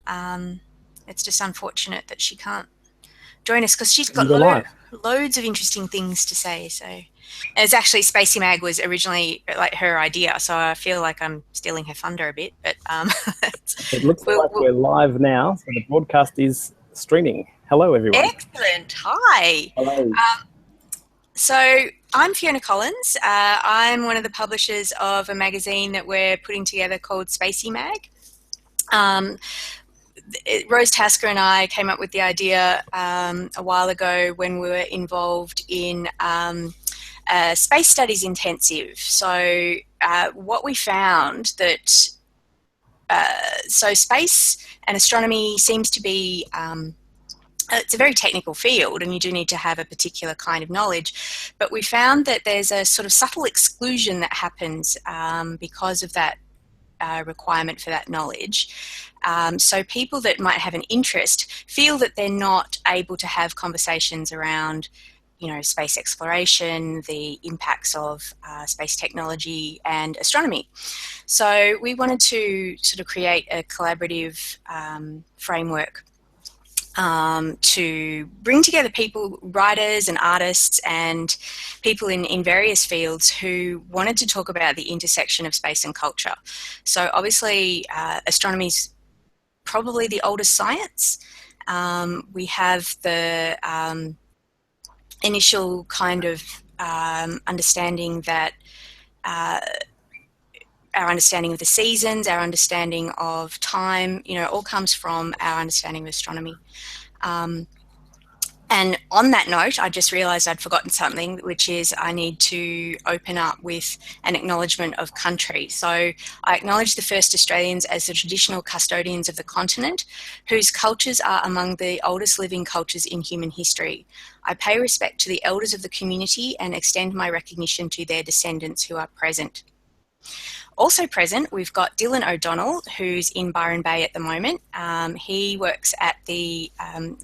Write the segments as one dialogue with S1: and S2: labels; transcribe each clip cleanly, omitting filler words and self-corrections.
S1: It's just unfortunate that she can't join us because she's got loads of interesting things to say. So it's actually Spacie Mag was originally like her idea, so I feel like I'm stealing her thunder a bit. But
S2: it looks like we're live now, so the broadcast is streaming. Hello, everyone.
S1: Excellent. Hi.
S2: Hello.
S1: So I'm Fiona Collins. I'm one of the publishers of a magazine that we're putting together called Spacie Mag. Rose Tasker and I came up with the idea a while ago when we were involved in space studies intensive. So what we found that so space and astronomy seems to be it's a very technical field and you do need to have a particular kind of knowledge, but we found that there's a sort of subtle exclusion that happens because of that requirement for that knowledge. So people that might have an interest feel that they're not able to have conversations around, you know, space exploration, the impacts of space technology and astronomy. So we wanted to sort of create a collaborative framework to bring together people, writers and artists and people in various fields who wanted to talk about the intersection of space and culture. So obviously astronomy is probably the oldest science. We have the initial kind of understanding that our understanding of the seasons, our understanding of time, you know, all comes from our understanding of astronomy. And on that note, I just realised I'd forgotten something, which is I need to open up with an acknowledgement of country. So I acknowledge the first Australians as the traditional custodians of the continent, whose cultures are among the oldest living cultures in human history. I pay respect to the elders of the community and extend my recognition to their descendants who are present. Also present, we've got Dylan O'Donnell, who's in Byron Bay at the moment. He works at the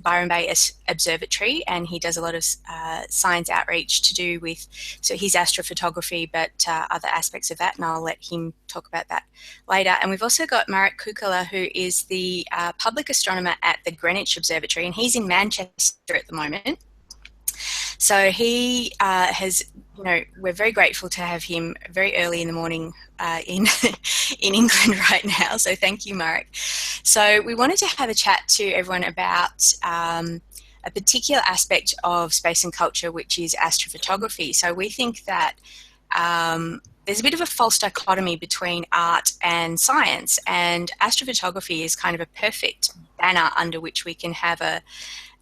S1: Byron Bay Observatory and he does a lot of science outreach to do with, so his astrophotography, but other aspects of that, and I'll let him talk about that later. And we've also got Marek Kukula, who is the public astronomer at the Greenwich Observatory, and he's in Manchester at the moment. So he has, you know, we're very grateful to have him very early in the morning in England right now. So thank you, Marek. So we wanted to have a chat to everyone about a particular aspect of space and culture, which is astrophotography. So we think that there's a bit of a false dichotomy between art and science, and astrophotography is kind of a perfect banner under which we can have an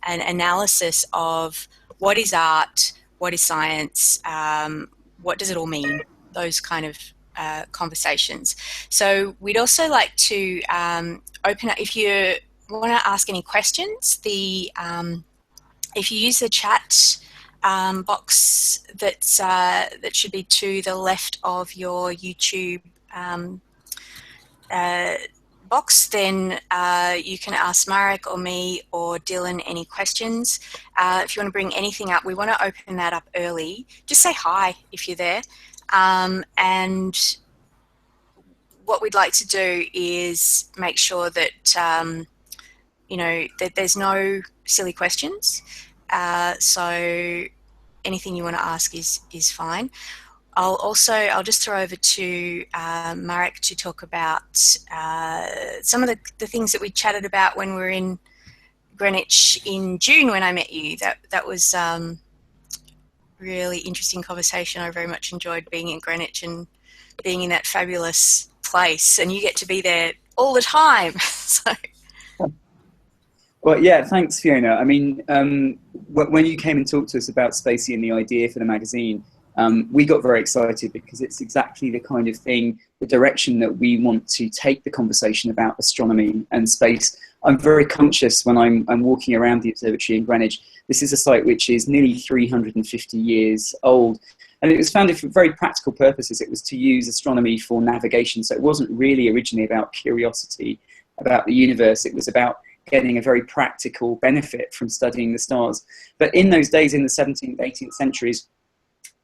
S1: analysis of what is art, what is science, what does it all mean, those kind of conversations. So we'd also like to open up, if you want to ask any questions, if you use the chat box that should be to the left of your YouTube box, then you can ask Marek or me or Dylan any questions. If you want to bring anything up, we want to open that up early. Just say hi if you're there. And what we'd like to do is make sure that, you know, that there's no silly questions. So anything you want to ask is fine. I'll just throw over to Marek to talk about some of the things that we chatted about when we were in Greenwich in June when I met you. That was really interesting conversation. I very much enjoyed being in Greenwich and being in that fabulous place, and you get to be there all the time. So.
S3: Well, yeah, thanks, Fiona. I mean, when you came and talked to us about Spacie and the idea for the magazine, we got very excited because it's exactly the kind of thing, the direction that we want to take the conversation about astronomy and space. I'm very conscious when I'm walking around the observatory in Greenwich. This is a site which is nearly 350 years old, and it was founded for very practical purposes. It was to use astronomy for navigation, so it wasn't really originally about curiosity about the universe. It was about getting a very practical benefit from studying the stars. But in those days, in the 17th, 18th centuries,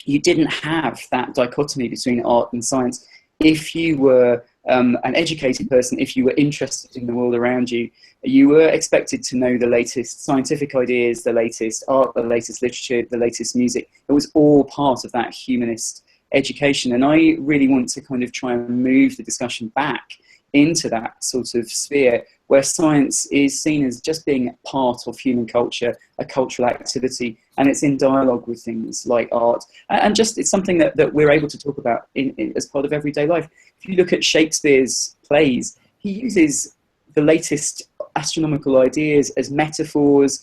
S3: you didn't have that dichotomy between art and science. If you were an educated person, if you were interested in the world around you, you were expected to know the latest scientific ideas, the latest art, the latest literature, the latest music. It was all part of that humanist education. And I really want to kind of try and move the discussion back into that sort of sphere where science is seen as just being part of human culture, a cultural activity, and it's in dialogue with things like art. And just it's something that we're able to talk about as part of everyday life. If you look at Shakespeare's plays, he uses the latest astronomical ideas as metaphors.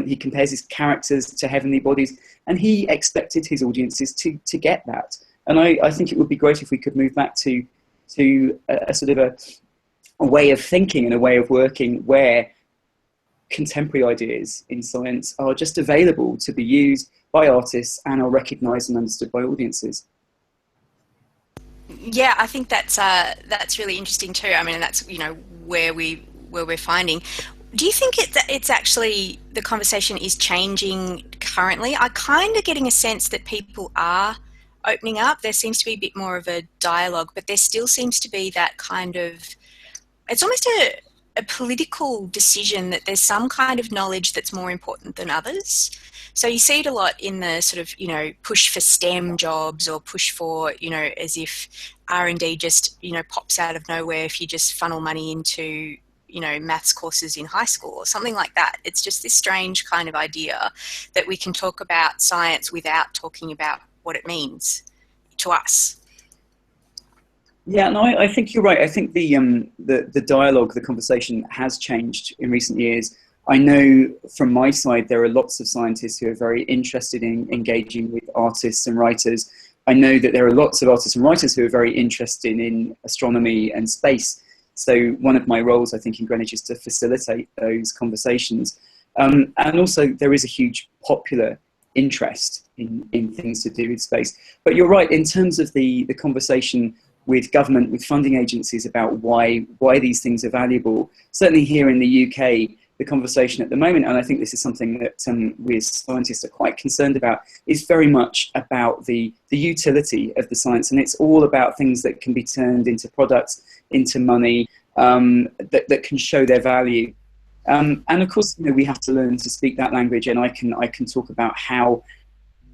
S3: He compares his characters to heavenly bodies, and he expected his audiences to get that. And I think it would be great if we could move back to a sort of a way of thinking and a way of working where contemporary ideas in science are just available to be used by artists and are recognised and understood by audiences.
S1: Yeah, I think that's really interesting too. I mean, that's where we're finding. Do you think it's actually the conversation is changing currently? I'm kind of getting a sense that people are opening up. There seems to be a bit more of a dialogue, but there still seems to be that kind of, it's almost a political decision that there's some kind of knowledge that's more important than others. So you see it a lot in the sort of, push for STEM jobs or push for, as if R&D just, pops out of nowhere if you just funnel money into, maths courses in high school or something like that. It's just this strange kind of idea that we can talk about science without talking about what it means to us.
S3: Yeah, no, I think you're right. I think the dialogue, the conversation has changed in recent years. I know from my side there are lots of scientists who are very interested in engaging with artists and writers. I know that there are lots of artists and writers who are very interested in astronomy and space. So one of my roles, I think, in Greenwich is to facilitate those conversations. And also there is a huge popular interest in things to do with space. But you're right, in terms of the conversation with government, with funding agencies about why these things are valuable, certainly here in the UK, the conversation at the moment, and I think this is something that we as scientists are quite concerned about, is very much about the utility of the science. And it's all about things that can be turned into products, into money, that can show their value. And of course, we have to learn to speak that language, and I can talk about how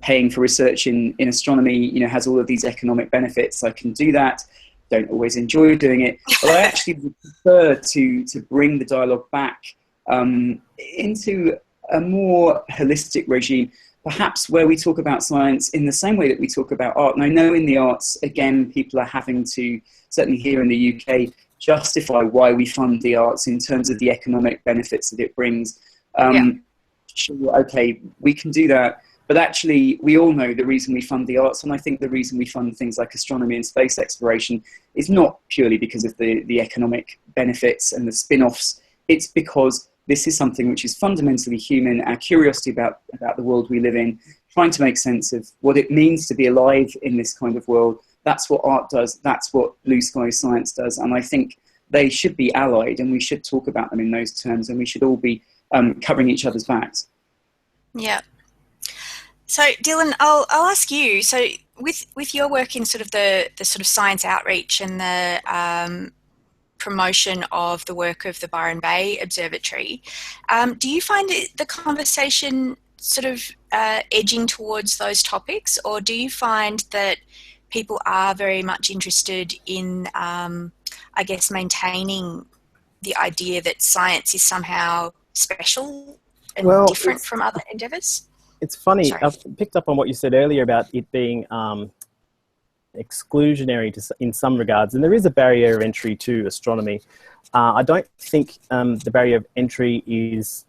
S3: paying for research in astronomy, has all of these economic benefits. I can do that. Don't always enjoy doing it, but I actually would prefer to bring the dialogue back into a more holistic regime, perhaps where we talk about science in the same way that we talk about art. And I know in the arts, again, people are having to, certainly here in the UK, justify why we fund the arts in terms of the economic benefits that it brings. Sure, okay, we can do that. But actually, we all know the reason we fund the arts, and I think the reason we fund things like astronomy and space exploration is not purely because of the economic benefits and the spin-offs. It's because this is something which is fundamentally human, our curiosity about the world we live in, trying to make sense of what it means to be alive in this kind of world. That's what art does. That's what blue sky science does. And I think they should be allied, and we should talk about them in those terms, and we should all be covering each other's backs.
S1: Yeah. So Dylan, I'll ask you. So with your work in sort of the sort of science outreach and the promotion of the work of the Byron Bay Observatory, do you find the conversation sort of edging towards those topics, or do you find that people are very much interested in, I guess, maintaining the idea that science is somehow special and different from other endeavours?
S2: It's funny,
S1: Sorry.
S2: I've picked up on what you said earlier about it being exclusionary in some regards, and there is a barrier of entry to astronomy. I don't think the barrier of entry is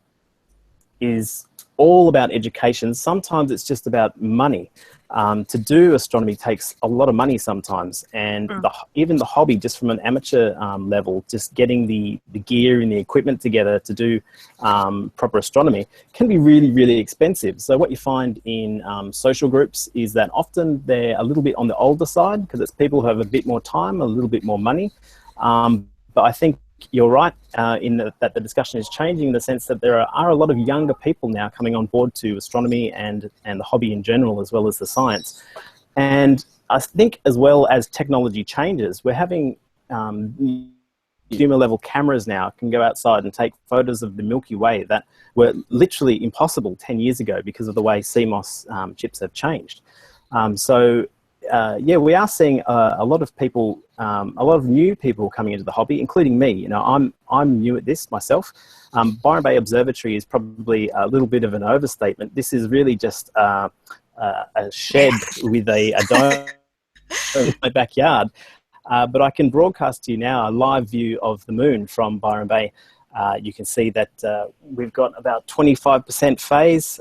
S2: all about education. Sometimes it's just about money. To do astronomy takes a lot of money sometimes, and even the hobby, just from an amateur level, just getting the gear and the equipment together to do proper astronomy can be really, really expensive. So what you find in social groups is that often they're a little bit on the older side because it's people who have a bit more time, a little bit more money. But I think you're right that the discussion is changing in the sense that there are a lot of younger people now coming on board to astronomy and the hobby in general, as well as the science. And I think as well as technology changes, we're having consumer level cameras now can go outside and take photos of the Milky Way that were literally impossible 10 years ago because of the way CMOS chips have changed. Yeah, we are seeing a lot of people, a lot of new people coming into the hobby, including me. You know, I'm new at this myself. Byron Bay Observatory is probably a little bit of an overstatement. This is really just a shed with a dome in my backyard. But I can broadcast to you now a live view of the moon from Byron Bay. You can see that we've got about 25% phase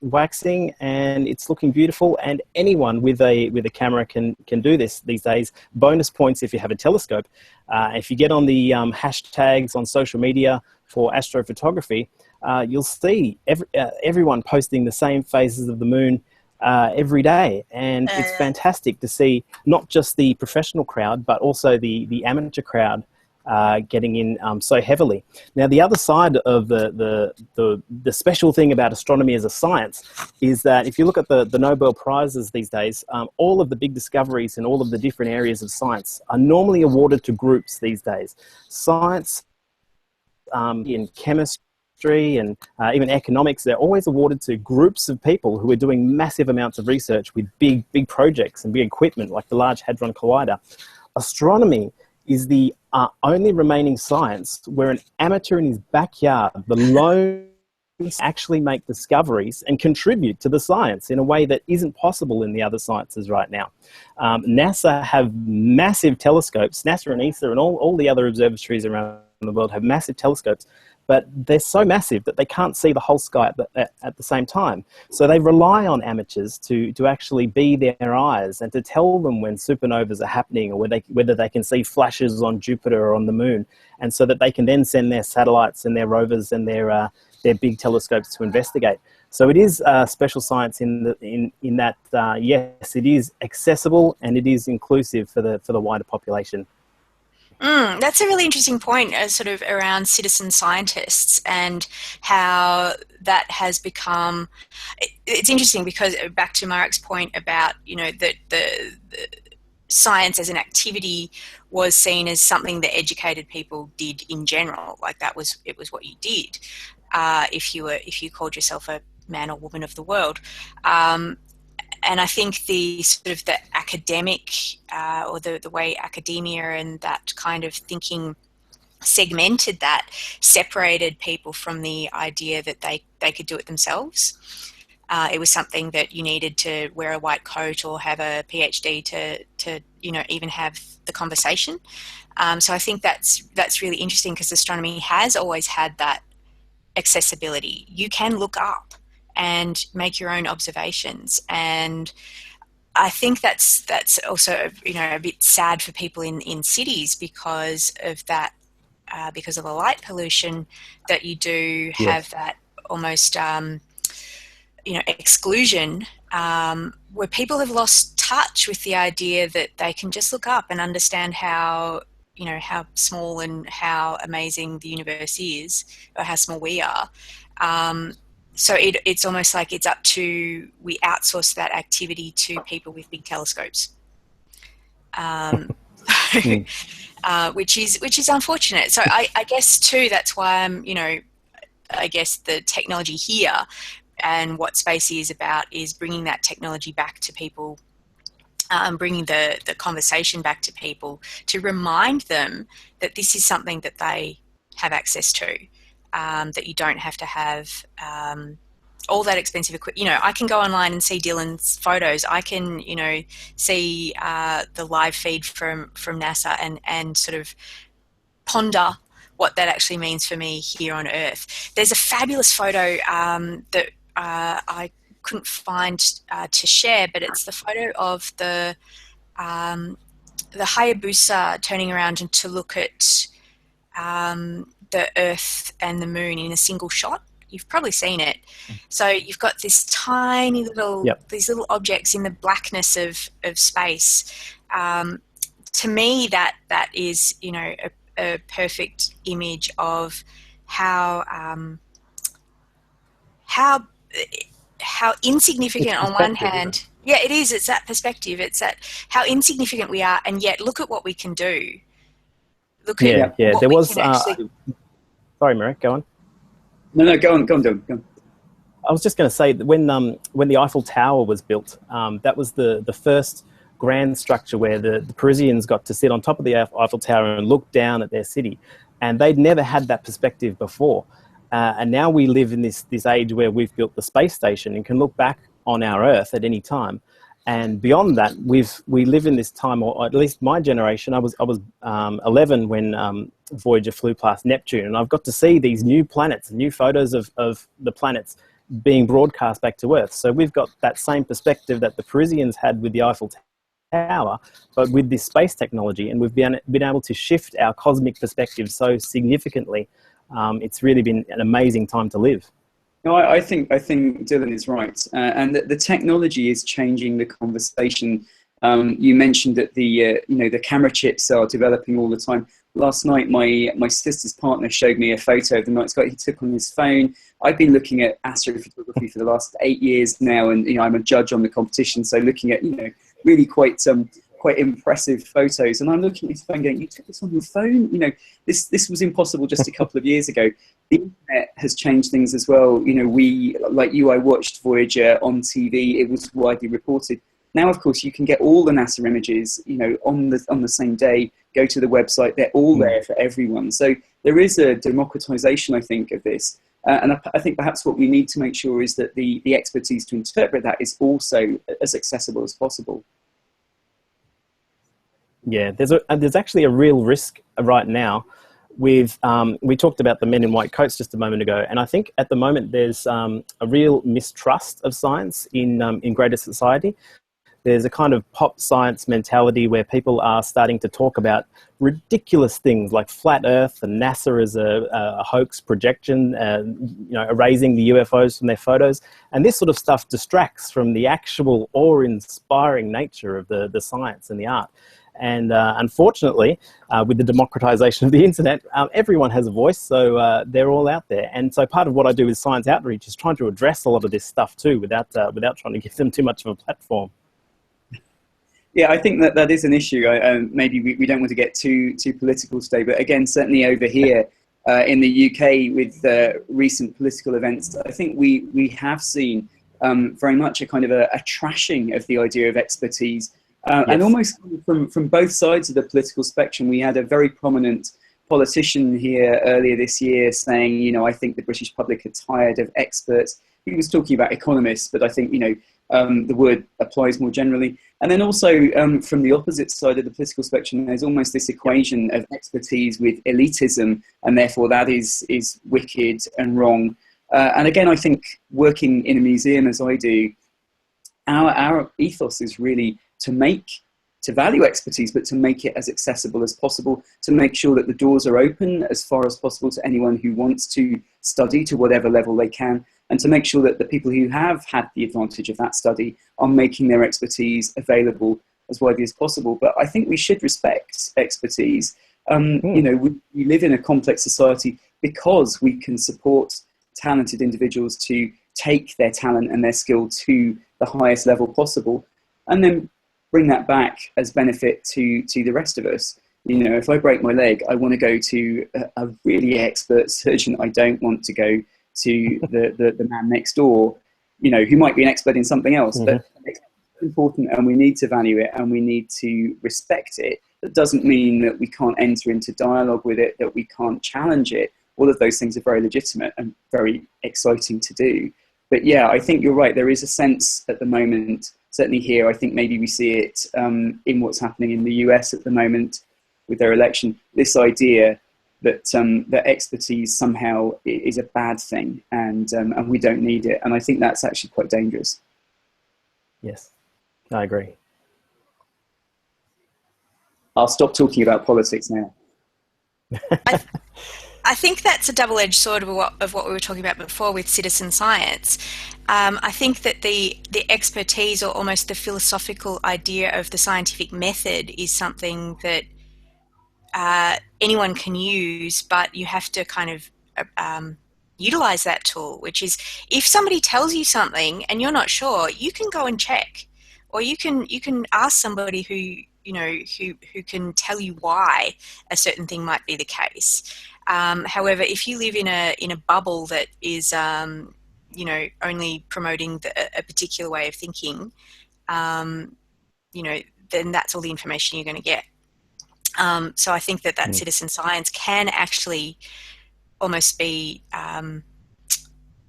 S2: waxing, and it's looking beautiful. And anyone with a camera can do this these days. Bonus points if you have a telescope. If you get on the hashtags on social media for astrophotography, you'll see everyone posting the same phases of the moon every day, and it's fantastic to see not just the professional crowd but also the amateur crowd getting in so heavily. Now, the other side of the special thing about astronomy as a science is that if you look at the Nobel Prizes these days, all of the big discoveries in all of the different areas of science are normally awarded to groups these days. Science in chemistry and even economics, they're always awarded to groups of people who are doing massive amounts of research with big projects and big equipment like the Large Hadron Collider. Astronomy is the only remaining science where an amateur in his backyard, the lone, actually make discoveries and contribute to the science in a way that isn't possible in the other sciences right now. NASA have massive telescopes. NASA and ESA and all the other observatories around the world have massive telescopes, but they're so massive that they can't see the whole sky at the same time. So they rely on amateurs to actually be their eyes and to tell them when supernovas are happening, or whether they can see flashes on Jupiter or on the moon, and so that they can then send their satellites and their rovers and their big telescopes to investigate. So it is special science in that yes, it is accessible and it is inclusive for the wider population.
S1: That's a really interesting point, sort of around citizen scientists and how that has become. It's interesting because back to Marek's point about that the science as an activity was seen as something that educated people did in general. Like it was what you did if you called yourself a man or woman of the world. And I think the academic or the way academia and that kind of thinking segmented that, separated people from the idea that they could do it themselves. It was something that you needed to wear a white coat or have a PhD to even have the conversation. So I think that's really interesting because astronomy has always had that accessibility. You can look up and make your own observations, and I think that's also a bit sad for people in cities because of that, because of the light pollution that you do have. Yes. That almost exclusion where people have lost touch with the idea that they can just look up and understand how small and how amazing the universe is, or how small we are. So it's almost like it's up to, we outsource that activity to people with big telescopes, which is unfortunate. So I guess too, that's why I guess the technology here and what Spacie is about is bringing that technology back to people, bringing the conversation back to people to remind them that this is something that they have access to. That you don't have to have all that expensive equipment. I can go online and see Dylan's photos. I can, see the live feed from NASA and sort of ponder what that actually means for me here on Earth. There's a fabulous photo that I couldn't find to share, but it's the photo of the Hayabusa turning around and to look at the Earth and the Moon in a single shot. You've probably seen it. So you've got this tiny little, these little objects in the blackness of space. To me, that is, a perfect image of how insignificant on one hand. Yeah, it is. It's that perspective. It's that how insignificant we are, and yet look at what we can do. look at
S2: Yeah.
S1: what
S2: There
S1: we
S2: was.
S1: can actually...
S2: Sorry, Marek, go on.
S3: No, go on, Dylan, go on.
S2: I was just going to say that when the Eiffel Tower was built, that was the first grand structure where the Parisians got to sit on top of the Eiffel Tower and look down at their city, and they'd never had that perspective before. And now we live in this age where we've built the space station and can look back on our Earth at any time. And beyond that, we live in this time, or at least my generation. I was 11 when Voyager flew past Neptune, and I've got to see these new planets, new photos of the planets being broadcast back to Earth. So we've got that same perspective that the Parisians had with the Eiffel Tower, but with this space technology, and we've been able to shift our cosmic perspective so significantly. It's really been an amazing time to live.
S3: No, I think Dylan is right, and the technology is changing the conversation. You mentioned that the camera chips are developing all the time. Last night, my sister's partner showed me a photo of the night sky he took on his phone. I've been looking at astrophotography for the last 8 years now, and I'm a judge on the competition, so looking at really quite impressive photos. And I'm looking at his phone, going, "You took this on your phone? This was impossible just a couple of years ago." The internet has changed things as well. I watched Voyager on TV. It was widely reported. Now, of course, you can get all the NASA images, on the same day. Go to the website; they're all there for everyone. So there is a democratization, I think, of this. And I think perhaps what we need to make sure is that the expertise to interpret that is also as accessible as possible.
S2: Yeah, there's actually a real risk right now. We talked about the men in white coats just a moment ago, and I think at the moment there's a real mistrust of science in greater society. There's a kind of pop science mentality where people are starting to talk about ridiculous things like flat Earth and NASA as a hoax projection, erasing the UFOs from their photos. And this sort of stuff distracts from the actual awe-inspiring nature of the science and the art. And unfortunately, with the democratization of the internet, everyone has a voice, so they're all out there. And so part of what I do with science outreach is trying to address a lot of this stuff too, without trying to give them too much of a platform.
S3: Yeah, I think that is an issue. Maybe we don't want to get too political today, but again, certainly over here in the UK with recent political events, I think we have seen very much a kind of a trashing of the idea of expertise. Yes. And almost from both sides of the political spectrum. We had a very prominent politician here earlier this year saying, I think the British public are tired of experts. He was talking about economists, but I think, the word applies more generally. And then also from the opposite side of the political spectrum, there's almost this equation of expertise with elitism, and therefore that is wicked and wrong. And again, I think working in a museum as I do, our ethos is really to value expertise, but to make it as accessible as possible, to make sure that the doors are open as far as possible to anyone who wants to study to whatever level they can, and to make sure that the people who have had the advantage of that study are making their expertise available as widely as possible. But I think we should respect expertise. We live in a complex society because we can support talented individuals to take their talent and their skill to the highest level possible, and then bring that back as benefit to the rest of us. If I break my leg, I want to go to a really expert surgeon. I don't want to go to the man next door, who might be an expert in something else. Mm-hmm. But it's important, and we need to value it, and we need to respect it. That doesn't mean that we can't enter into dialogue with it, that we can't challenge it. All of those things are very legitimate and very exciting to do. But yeah, I think you're right. There is a sense at the moment, certainly here, I think maybe we see it in what's happening in the US at the moment with their election, this idea that that expertise somehow is a bad thing, and we don't need it. And I think that's actually quite dangerous.
S2: Yes, I agree.
S3: I'll stop talking about politics now.
S1: I think that's a double-edged sword of what we were talking about before with citizen science. I think that the expertise, or almost the philosophical idea of the scientific method, is something that anyone can use, but you have to kind of utilize that tool, which is, if somebody tells you something and you're not sure, you can go and check, or you can ask somebody who who can tell you why a certain thing might be the case. However, if you live in a bubble that is only promoting a particular way of thinking, then that's all the information you're going to get. So I think that citizen science can actually almost be an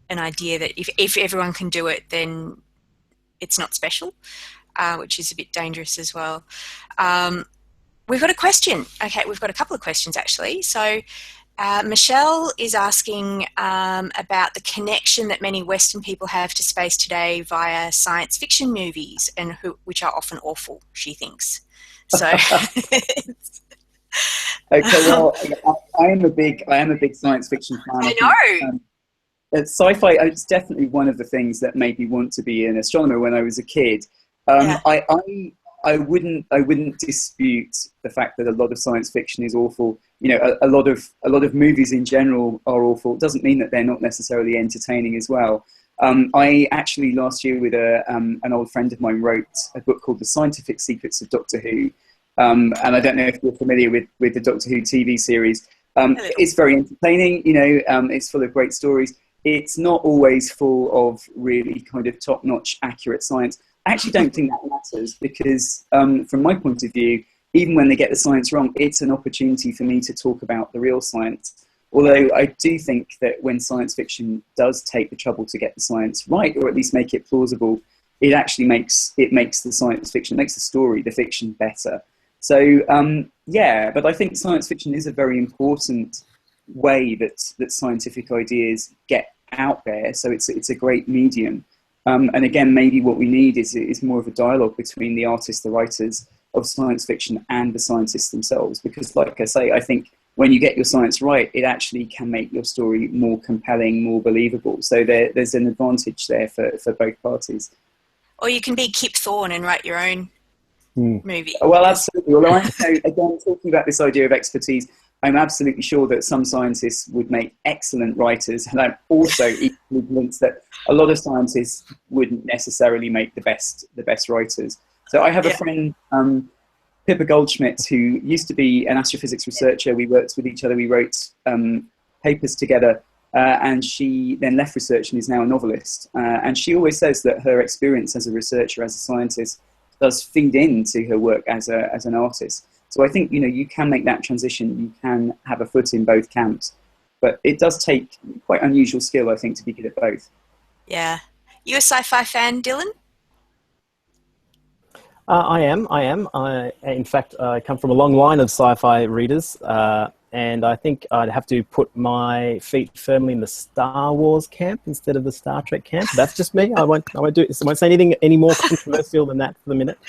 S1: idea that if everyone can do it, then it's not special, which is a bit dangerous as well. We've got a question. Okay, we've got a couple of questions actually. So Michelle is asking about the connection that many Western people have to space today via science fiction movies, and which are often awful, she thinks. So,
S3: okay, well, I am a big science fiction fan.
S1: I know.
S3: Sci-fi, it's definitely one of the things that made me want to be an astronomer when I was a kid. I wouldn't dispute the fact that a lot of science fiction is awful. A lot of movies in general are awful. It doesn't mean that they're not necessarily entertaining as well. I actually last year with an old friend of mine wrote a book called The Scientific Secrets of Doctor Who. And I don't know if you're familiar with the Doctor Who TV series. It's very entertaining. It's full of great stories. It's not always full of really kind of top-notch accurate science. I actually don't think that matters because from my point of view, even when they get the science wrong, it's an opportunity for me to talk about the real science. Although I do think that when science fiction does take the trouble to get the science right, or at least make it plausible, it actually makes the science fiction, makes the story, the fiction better. So but I think science fiction is a very important way that scientific ideas get out there. So it's a great medium. And again, maybe what we need is more of a dialogue between the artists, the writers of science fiction and the scientists themselves. Because like I say, I think when you get your science right, it actually can make your story more compelling, more believable. So there's an advantage there for both parties.
S1: Or you can be Kip Thorne and write your own movie.
S3: Well, absolutely. Although again, talking about this idea of expertise, I'm absolutely sure that some scientists would make excellent writers, and I'm also equally convinced that a lot of scientists wouldn't necessarily make the best writers. So I have a friend, Pippa Goldschmidt, who used to be an astrophysics researcher. We worked with each other. We wrote papers together, and she then left research and is now a novelist. And she always says that her experience as a researcher, as a scientist, does feed into her work as an artist. So I think, you can make that transition. You can have a foot in both camps. But it does take quite unusual skill, I think, to be good at both.
S1: Yeah. You a sci-fi fan, Dylan?
S2: I am. In fact, I come from a long line of sci-fi readers. And I think I'd have to put my feet firmly in the Star Wars camp instead of the Star Trek camp. That's just me. I won't say anything any more controversial than that for the minute.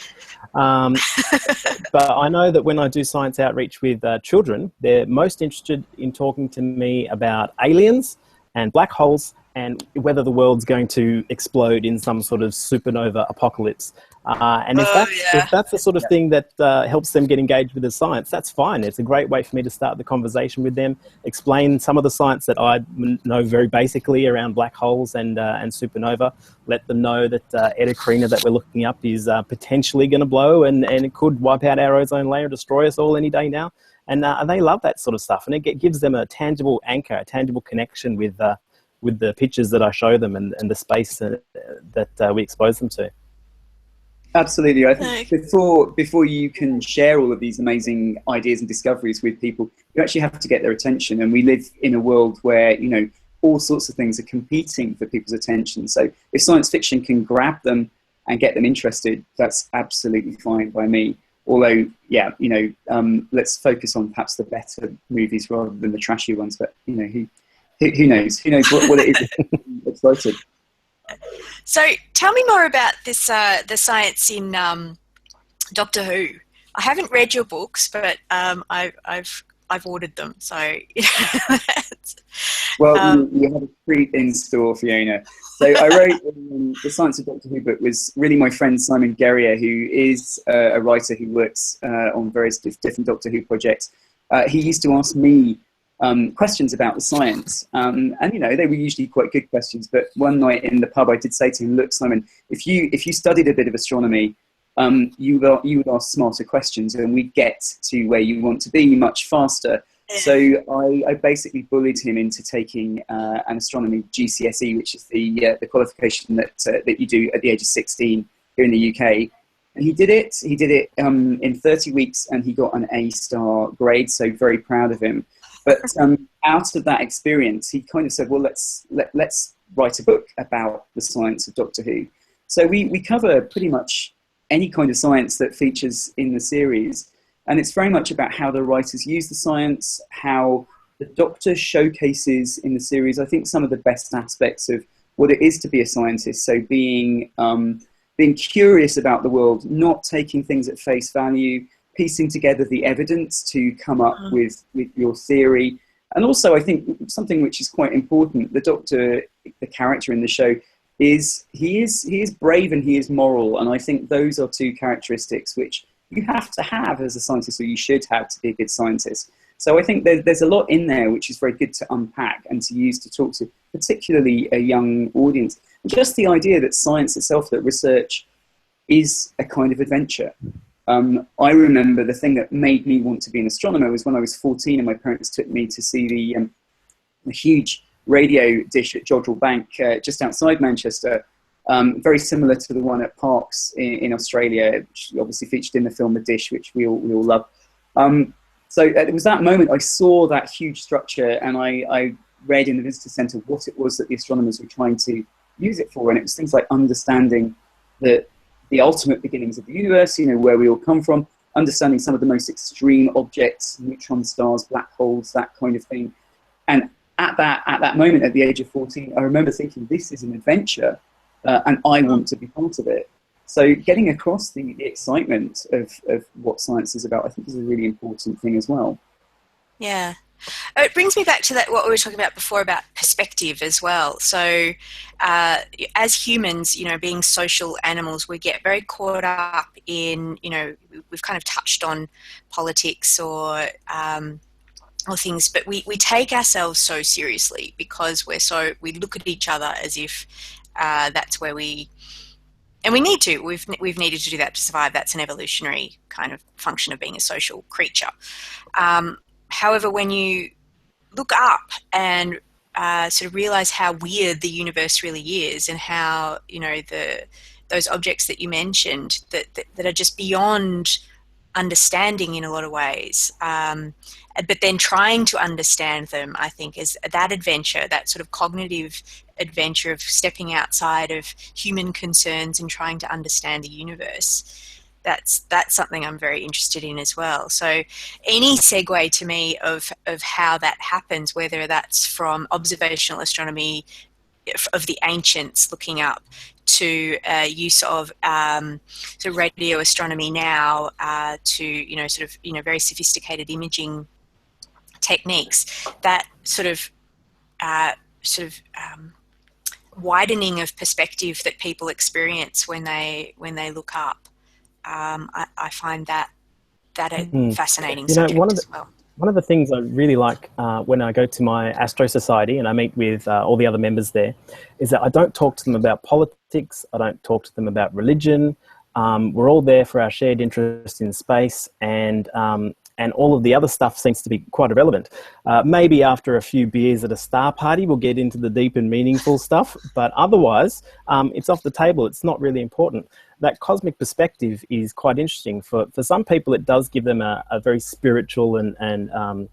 S2: But I know that when I do science outreach with children, they're most interested in talking to me about aliens and black holes and whether the world's going to explode in some sort of supernova apocalypse. And if that's the sort of thing that helps them get engaged with the science, that's fine. It's a great way for me to start the conversation with them, explain some of the science that I know very basically around black holes and supernova, let them know that Eta Carina that we're looking up is potentially going to blow and it could wipe out our ozone layer, destroy us all any day now. And they love that sort of stuff. And it gives them a tangible anchor, a tangible connection with the pictures that I show them and the space that we expose them to.
S3: Absolutely. I think before you can share all of these amazing ideas and discoveries with people, you actually have to get their attention. And we live in a world where, all sorts of things are competing for people's attention. So if science fiction can grab them and get them interested, that's absolutely fine by me. Although, let's focus on perhaps the better movies rather than the trashy ones. But, who knows? Who knows what it is that's exciting.
S1: So tell me more about this, the science in Doctor Who. I haven't read your books, but I've ordered them. So
S3: well, you have a treat in store, Fiona. So I wrote the Science of Doctor Who book was really my friend Simon Guerrier, who is a writer who works on various different Doctor Who projects. He used to ask me questions about the science. And, they were usually quite good questions. But one night in the pub, I did say to him, look, Simon, if you studied a bit of astronomy, you would ask smarter questions, and we'd get to where you want to be much faster. So I basically bullied him into taking an astronomy GCSE, which is the qualification that you do at the age of 16 here in the UK. And he did it. He did it in 30 weeks, and he got an A-star grade. So very proud of him. But out of that experience, he kind of said, "Well, let's write a book about the science of Doctor Who." So we cover pretty much any kind of science that features in the series. And it's very much about how the writers use the science, how the Doctor showcases in the series, I think, some of the best aspects of what it is to be a scientist. So being curious about the world, not taking things at face value, piecing together the evidence to come up with your theory. And also, I think something which is quite important, the Doctor, the character in the show, he is brave and he is moral. And I think those are two characteristics which you have to have as a scientist, or you should have to be a good scientist. So I think there's a lot in there which is very good to unpack and to use to talk to particularly a young audience. Just the idea that science itself, that research is a kind of adventure. I remember the thing that made me want to be an astronomer was when I was 14 and my parents took me to see the huge radio dish at Jodrell Bank just outside Manchester, very similar to the one at Parkes in Australia, which obviously featured in the film The Dish, which we all love. So it was that moment I saw that huge structure, and I read in the visitor centre what it was that the astronomers were trying to use it for, and it was things like understanding the ultimate beginnings of the universe, where we all come from, understanding some of the most extreme objects, neutron stars, black holes, that kind of thing. And at that moment, at the age of 14, I remember thinking, this is an adventure, and I want to be part of it. So getting across the excitement of what science is about, I think, is a really important thing as well.
S1: Yeah. It brings me back to what we were talking about before about perspective as well. So as humans, being social animals, we get very caught up in, we've kind of touched on politics or things, but we take ourselves so seriously because we look at each other as if that's where and we need to. We've needed to do that to survive. That's an evolutionary kind of function of being a social creature. However, when you look up and sort of realize how weird the universe really is, and how those objects that you mentioned that are just beyond understanding in a lot of ways, but then trying to understand them, I think, is that adventure, that sort of cognitive adventure of stepping outside of human concerns and trying to understand the universe. That's something I'm very interested in as well. So any segue to me of how that happens, whether that's from observational astronomy of the ancients looking up to use of radio astronomy now to very sophisticated imaging techniques, that sort of widening of perspective that people experience when they look up. I find that a fascinating subject as well.
S2: One of the things I really like when I go to my Astro Society and I meet with all the other members there is that I don't talk to them about politics, I don't talk to them about religion. We're all there for our shared interest in space, and all of the other stuff seems to be quite irrelevant. Maybe after a few beers at a star party, we'll get into the deep and meaningful stuff, but otherwise, it's off the table. It's not really important. That cosmic perspective is quite interesting. For some people, it does give them a very spiritual and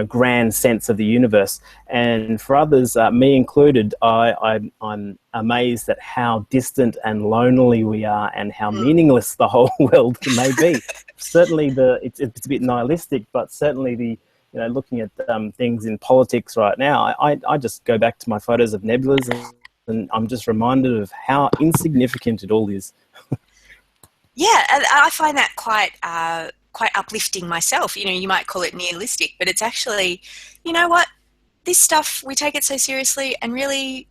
S2: grand sense of the universe. And for others, me included, I'm amazed at how distant and lonely we are and how meaningless the whole world may be. Certainly it's a bit nihilistic, but certainly looking at things in politics right now, I just go back to my photos of nebulas and I'm just reminded of how insignificant it all is.
S1: Yeah, I find that quite uplifting myself. You might call it nihilistic, but it's actually, this stuff, we take it so seriously, and really,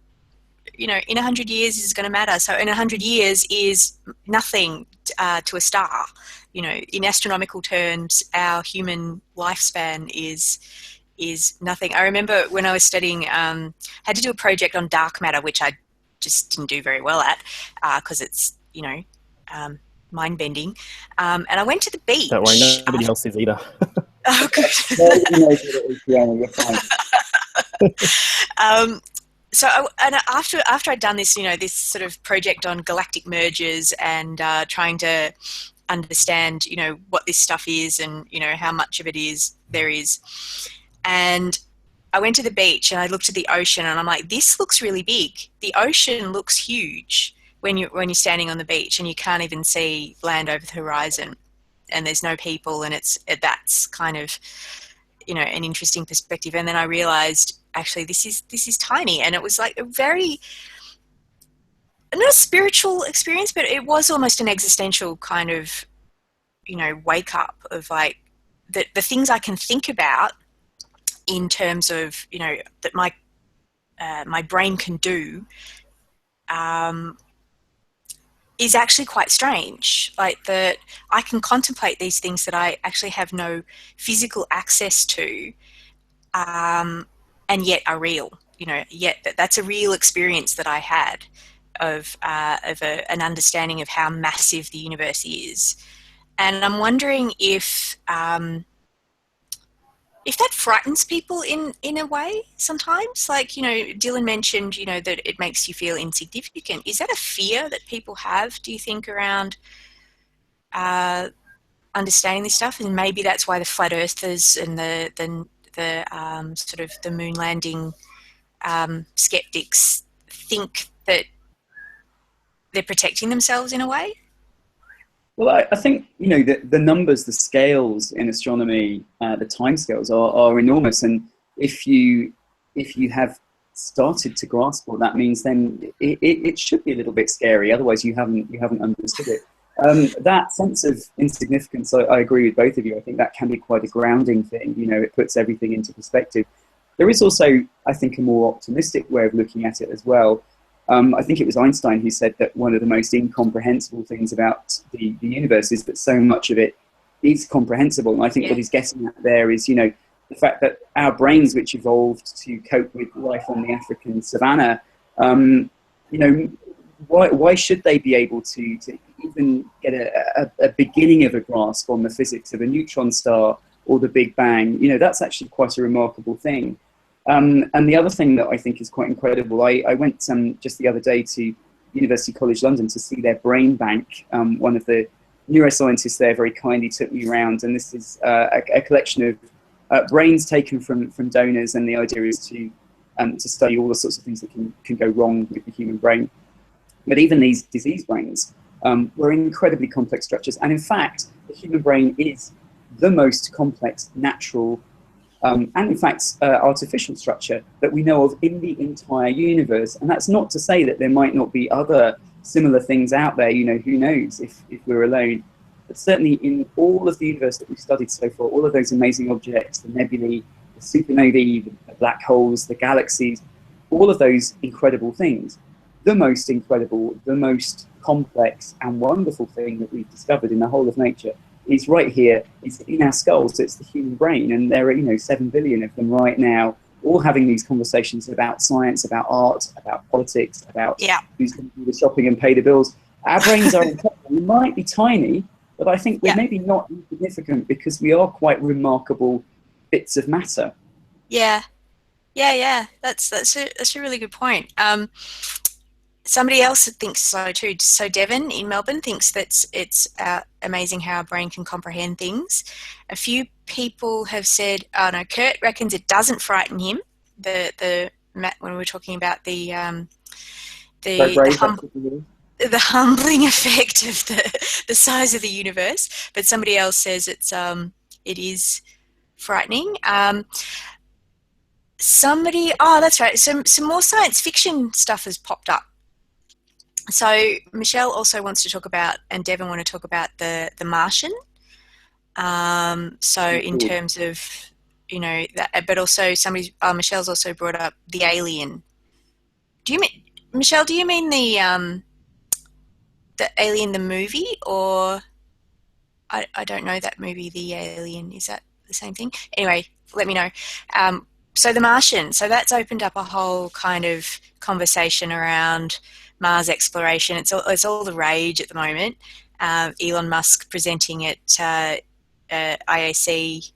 S1: in 100 years is going to matter. So in 100 years is nothing to a star. In astronomical terms, our human lifespan is nothing. I remember when I was studying, had to do a project on dark matter, which I just didn't do very well at because it's, mind-bending. And I went to the beach.
S2: Don't worry, nobody else is either.
S1: Oh, good.
S3: Nobody knows what it is, Fiona, you're fine.
S1: And after I'd done this, this sort of project on galactic mergers and trying to understand, what this stuff is and, how much of it there is. And I went to the beach and I looked at the ocean and I'm like, this looks really big. The ocean looks huge when you're standing on the beach and you can't even see land over the horizon and there's no people, and that's kind of, an interesting perspective. And then I realized, actually, this is tiny. And it was like a very, not a spiritual experience, but it was almost an existential kind of, wake up of like the things I can think about in terms of, that my brain can do, is actually quite strange. Like that I can contemplate these things that I actually have no physical access to, and yet are real. Yet that's a real experience that I had of an understanding of how massive the universe is. And I'm wondering if that frightens people in a way sometimes. Like, Dylan mentioned, that it makes you feel insignificant. Is that a fear that people have, do you think, around understanding this stuff? And maybe that's why the flat earthers and the sort of the moon landing skeptics think that they're protecting themselves in a way?
S3: Well, I think, the numbers, the scales in astronomy, the timescales are enormous. And if you have started to grasp what that means, then it should be a little bit scary. Otherwise, you haven't understood it. That sense of insignificance, I agree with both of you. I think that can be quite a grounding thing. It puts everything into perspective. There is also, I think, a more optimistic way of looking at it as well. I think it was Einstein who said that one of the most incomprehensible things about the universe is that so much of it is comprehensible. And I think what he's getting at there is, the fact that our brains, which evolved to cope with life on the African savannah, why should they be able to even get a beginning of a grasp on the physics of a neutron star or the Big Bang? That's actually quite a remarkable thing. And the other thing that I think is quite incredible, I went just the other day to University College London to see their brain bank. One of the neuroscientists there very kindly took me around, and this is a collection of brains taken from donors, and the idea is to study all the sorts of things that can go wrong with the human brain. But even these disease brains were incredibly complex structures, and in fact, the human brain is the most complex natural and in fact artificial structure that we know of in the entire universe. And that's not to say that there might not be other similar things out there, who knows if we're alone. But certainly in all of the universe that we've studied so far, all of those amazing objects, the nebulae, the supernovae, the black holes, the galaxies, all of those incredible things, the most incredible, the most complex and wonderful thing that we've discovered in the whole of nature is right here. It's in our skulls. It's the human brain, and there are 7 billion of them right now, all having these conversations about science, about art, about politics, about who's going to do the shopping and pay the bills. Our brains are incredible. We might be tiny, but I think we're maybe not insignificant because we are quite remarkable bits of matter.
S1: Yeah. That's a really good point. Somebody else thinks so too. So Devon in Melbourne thinks that it's amazing how our brain can comprehend things. A few people have said, oh no, Kurt reckons it doesn't frighten him. When we were talking about the humbling effect of the size of the universe, but somebody else says it is frightening. That's right. Some more science fiction stuff has popped up. So Michelle also wants to talk about, and Devon want to talk about the Martian. So in terms of, that, but also Michelle's also brought up the Alien. Michelle, do you mean the Alien, the movie, or I don't know that movie, The Alien, is that the same thing? Anyway, let me know. So the Martian, so that's opened up a whole kind of conversation around Mars exploration. It's all the rage at the moment. Elon Musk presenting at IAC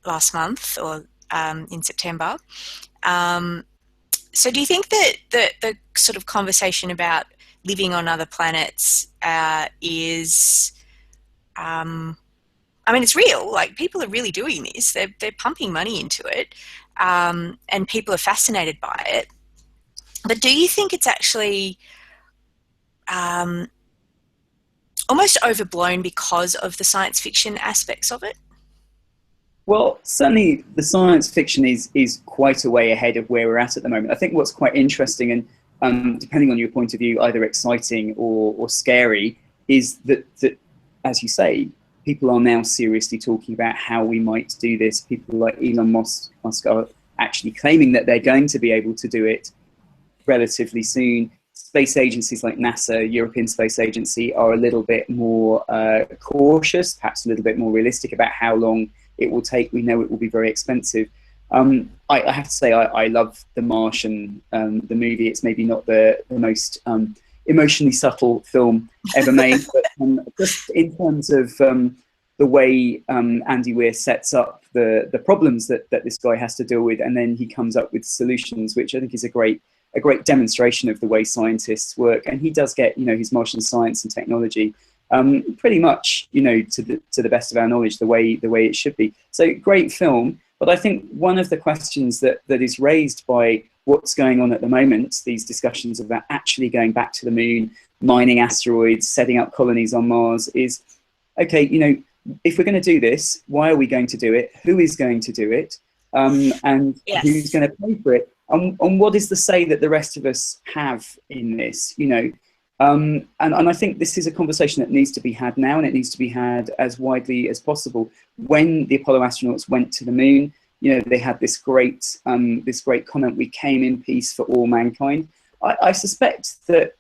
S1: last month, or in September. So do you think that the sort of conversation about living on other planets is, I mean, it's real, like people are really doing this, they're pumping money into it, and people are fascinated by it. But do you think it's actually almost overblown because of the science fiction aspects of it?
S3: Well, certainly the science fiction is quite a way ahead of where we're at the moment. I think what's quite interesting, and depending on your point of view, either exciting or scary, is that, as you say, people are now seriously talking about how we might do this. People like Elon Musk are actually claiming that they're going to be able to do it relatively soon. Space agencies like NASA, European Space Agency, are a little bit more cautious, perhaps a little bit more realistic about how long it will take. We know it will be very expensive. I have to say I love The Martian, the movie. It's maybe not the most emotionally subtle film ever made, but just in terms of the way Andy Weir sets up the problems that this guy has to deal with, and then he comes up with solutions, which I think is a great demonstration of the way scientists work. And he does get, his Martian science and technology pretty much, to the best of our knowledge, the way it should be. So great film. But I think one of the questions that is raised by what's going on at the moment, these discussions about actually going back to the moon, mining asteroids, setting up colonies on Mars, is, okay, if we're going to do this, why are we going to do it? Who is going to do it? And
S1: Yes.
S3: Who's going to pay for it? And what is the say that the rest of us have in this? And I think this is a conversation that needs to be had now, and it needs to be had as widely as possible. When the Apollo astronauts went to the moon, they had this great comment: "We came in peace for all mankind." I suspect that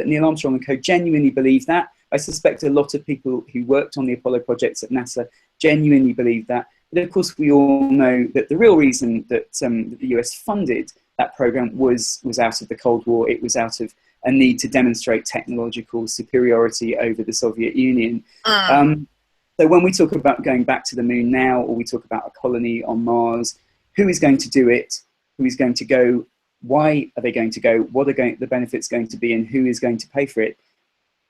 S3: Neil Armstrong and co genuinely believe that. I suspect a lot of people who worked on the Apollo projects at NASA genuinely believe that. But of course, we all know that the real reason that the US funded that program was out of the Cold War. It was out of a need to demonstrate technological superiority over the Soviet Union. So when we talk about going back to the moon now, or we talk about a colony on Mars, who is going to do it? Who is going to go? Why are they going to go? What are the benefits going to be? And who is going to pay for it?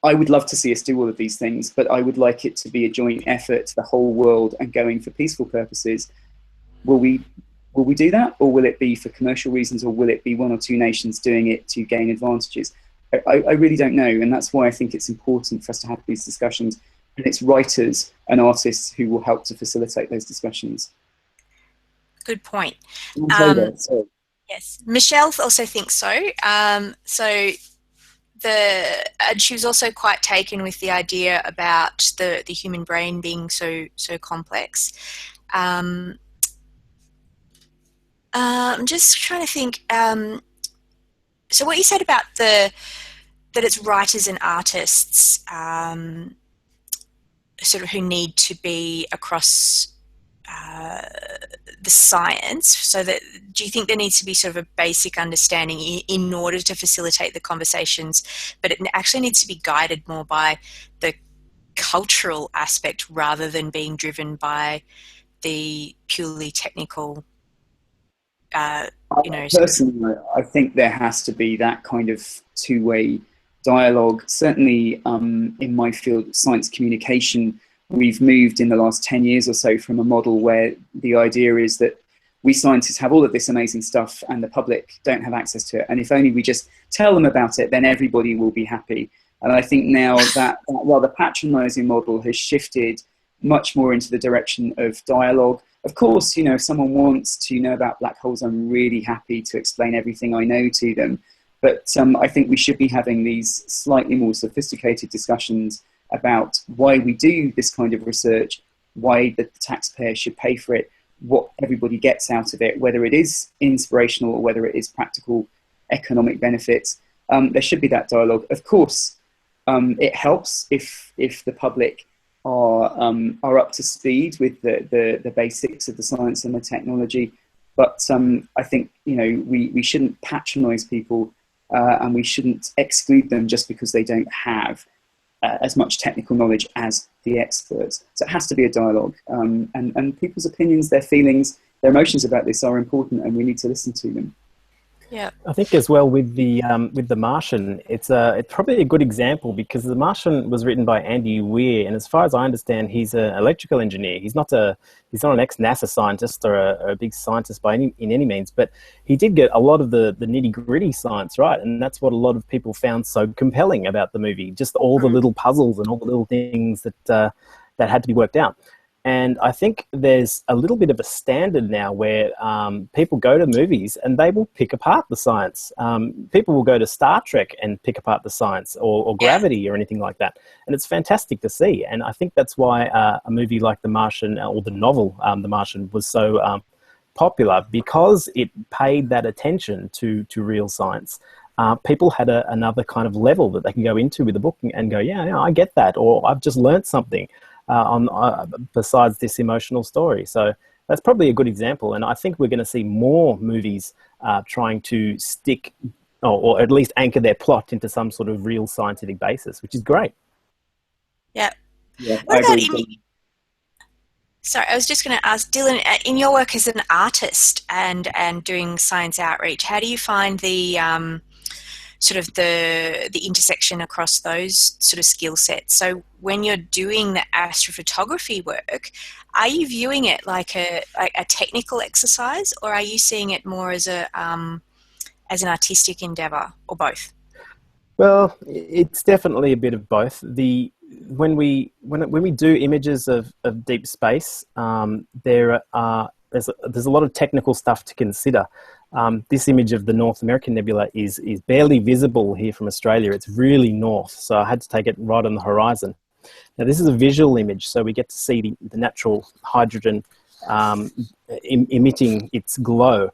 S3: I would love to see us do all of these things, but I would like it to be a joint effort, the whole world, and going for peaceful purposes. Will we do that, or will it be for commercial reasons, or will it be one or two nations doing it to gain advantages? I really don't know, and that's why I think it's important for us to have these discussions, and it's writers and artists who will help to facilitate those discussions.
S1: Good point. Yes, Michelle also thinks so. And she was also quite taken with the idea about the human brain being so complex. I'm just trying to think. So what you said about that it's writers and artists sort of who need to be across the science, so that do you think there needs to be sort of a basic understanding in order to facilitate the conversations, but it actually needs to be guided more by the cultural aspect rather than being driven by the purely technical
S3: Personally, I think there has to be that kind of two-way dialogue. Certainly in my field, science communication, we've moved in the last 10 years or so from a model where the idea is that we scientists have all of this amazing stuff and the public don't have access to it. And if only we just tell them about it, then everybody will be happy. And I think now that rather patronizing model has shifted much more into the direction of dialogue. Of course, if someone wants to know about black holes, I'm really happy to explain everything I know to them. But I think we should be having these slightly more sophisticated discussions about why we do this kind of research, why the taxpayer should pay for it, what everybody gets out of it, whether it is inspirational or whether it is practical economic benefits. There should be that dialogue. Of course, it helps if the public are up to speed with the basics of the science and the technology. But I think we shouldn't patronize people and we shouldn't exclude them just because they don't have as much technical knowledge as the experts. So it has to be a dialogue, and people's opinions, their feelings, their emotions about this are important, and we need to listen to them.
S1: Yeah,
S2: I think as well with the Martian, it's probably a good example because The Martian was written by Andy Weir, and as far as I understand, he's an electrical engineer. He's not an ex-NASA scientist or a big scientist in any means, but he did get a lot of the nitty-gritty science right, and that's what a lot of people found so compelling about the movie. Just all the little puzzles and all the little things that had to be worked out. And I think there's a little bit of a standard now where people go to movies and they will pick apart the science. People will go to Star Trek and pick apart the science, or Gravity or anything like that. And it's fantastic to see. And I think that's why a movie like The Martian, or the novel The Martian, was so popular, because it paid that attention to real science. People had another kind of level that they can go into with the book and go, yeah, I get that, or I've just learned something. Besides this emotional story. So that's probably a good example. And I think we're going to see more movies trying to stick or at least anchor their plot into some sort of real scientific basis, which is great.
S1: Yeah.
S3: Yeah,
S1: what about sorry, I was just going to ask, Dylan, in your work as an artist and doing science outreach, how do you find the sort of the intersection across those sort of skill sets? So when you're doing the astrophotography work, are you viewing it like a technical exercise, or are you seeing it more as an artistic endeavor, or both?
S2: Well, it's definitely a bit of both. When we do images of deep space, there's a lot of technical stuff to consider. This image of the North American Nebula is barely visible here from Australia. It's really north, so I had to take it right on the horizon. Now, this is a visual image, so we get to see the natural hydrogen emitting its glow.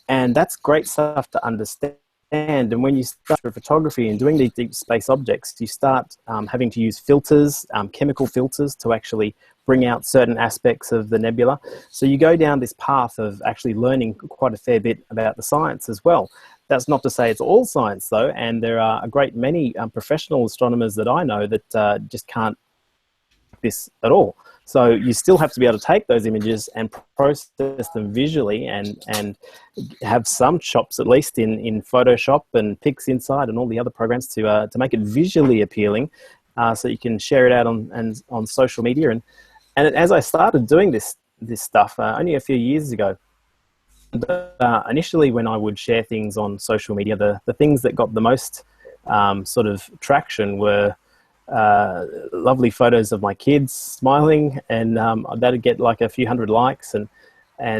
S2: And that's great stuff to understand. And when you start photography and doing these deep space objects, you start having to use filters, chemical filters, to actually bring out certain aspects of the nebula. So you go down this path of actually learning quite a fair bit about the science as well. That's not to say it's all science, though, and there are a great many professional astronomers that I know that just can't do this at all. So you still have to be able to take those images and process them visually and have some chops, at least in Photoshop and PixInsight and all the other programs to make it visually appealing, so you can share it out on social media. And as I started doing this stuff only a few years ago, initially when I would share things on social media, the things that got the most sort of traction were lovely photos of my kids smiling, and that'd get like a few hundred likes, and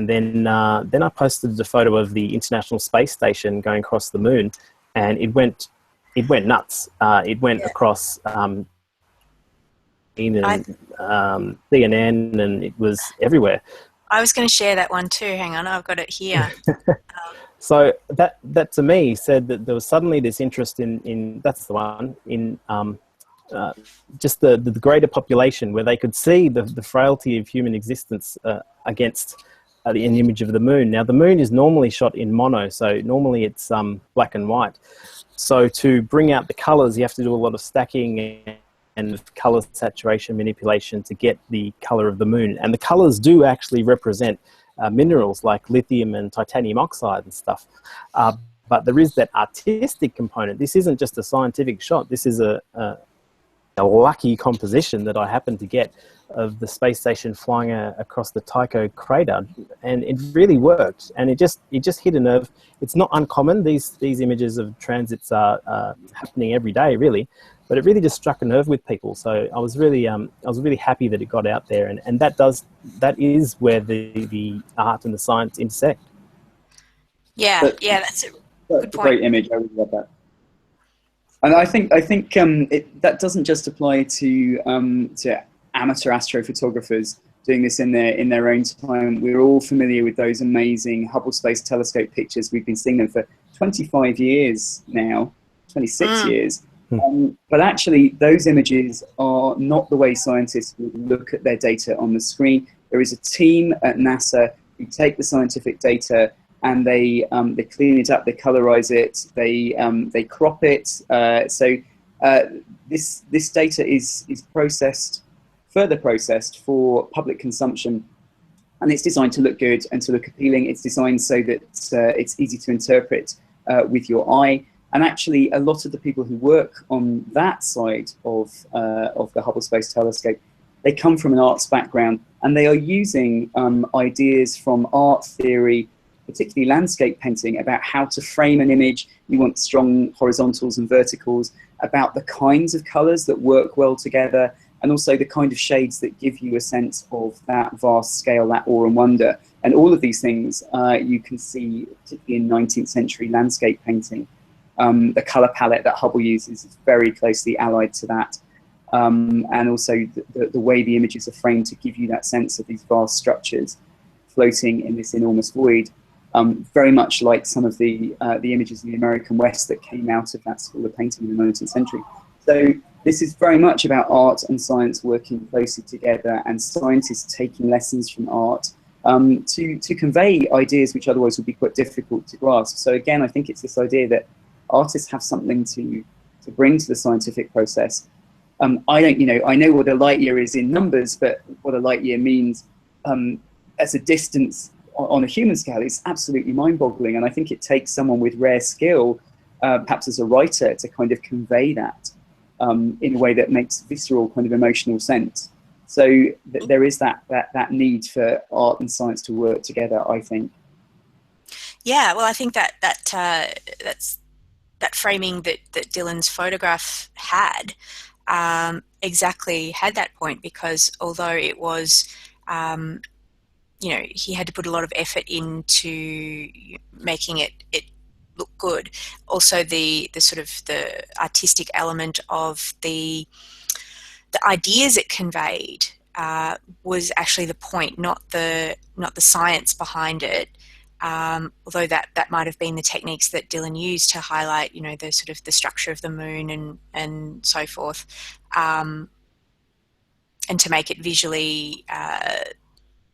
S2: then I posted the photo of the International Space Station going across the moon, and it went nuts. It went across CNN, and it was everywhere.
S1: I was going to share that one too. Hang on, I've got it here.
S2: So that to me said that there was suddenly this interest in that's the one, in just the greater population, where they could see the frailty of human existence against an image of the moon. Now, the moon is normally shot in mono, so normally it's black and white. So to bring out the colours, you have to do a lot of stacking and colour saturation manipulation to get the colour of the moon. And the colours do actually represent minerals like lithium and titanium oxide and stuff. But there is that artistic component. This isn't just a scientific shot. This is a lucky composition that I happened to get of the space station flying across the Tycho crater, and it really worked. And it just hit a nerve. It's not uncommon. These images of transits are happening every day, really, but it really just struck a nerve with people. So I was really happy that it got out there, and that is where the art and the science intersect. Yeah,
S1: that's a good point.
S3: Great image. I really love that. And I think that doesn't just apply to amateur astrophotographers doing this in their own time. We're all familiar with those amazing Hubble Space Telescope pictures. We've been seeing them for 25 years now, 26 years. But actually, those images are not the way scientists would look at their data on the screen. There is a team at NASA who take the scientific data and they clean it up, they colorize it, they crop it. So This data is further processed for public consumption, and it's designed to look good and to look appealing. It's designed so that it's easy to interpret with your eye. And actually, a lot of the people who work on that side of the Hubble Space Telescope, they come from an arts background, and they are using ideas from art theory, particularly landscape painting, about how to frame an image. You want strong horizontals and verticals, about the kinds of colours that work well together, and also the kind of shades that give you a sense of that vast scale, that awe and wonder. And all of these things you can see, particularly in 19th century landscape painting. The colour palette that Hubble uses is very closely allied to that. And also the way the images are framed to give you that sense of these vast structures floating in this enormous void, very much like some of the images in the American West that came out of that school of painting in the 19th century. So this is very much about art and science working closely together, and scientists taking lessons from art to convey ideas which otherwise would be quite difficult to grasp. So again, I think it's this idea that artists have something to bring to the scientific process. I know what a light year is in numbers, but what a light year means as a distance on a human scale is absolutely mind-boggling. And I think it takes someone with rare skill, perhaps as a writer, to kind of convey that in a way that makes visceral kind of emotional sense. So there is that need for art and science to work together, I think.
S1: Yeah, well, I think that's that framing that Dylan's photograph had exactly had that point, because although it was, he had to put a lot of effort into making it look good. Also, the sort of the artistic element of the ideas it conveyed was actually the point, not the science behind it. Although that might have been the techniques that Dylan used to highlight, the sort of the structure of the moon and so forth, and to make it visually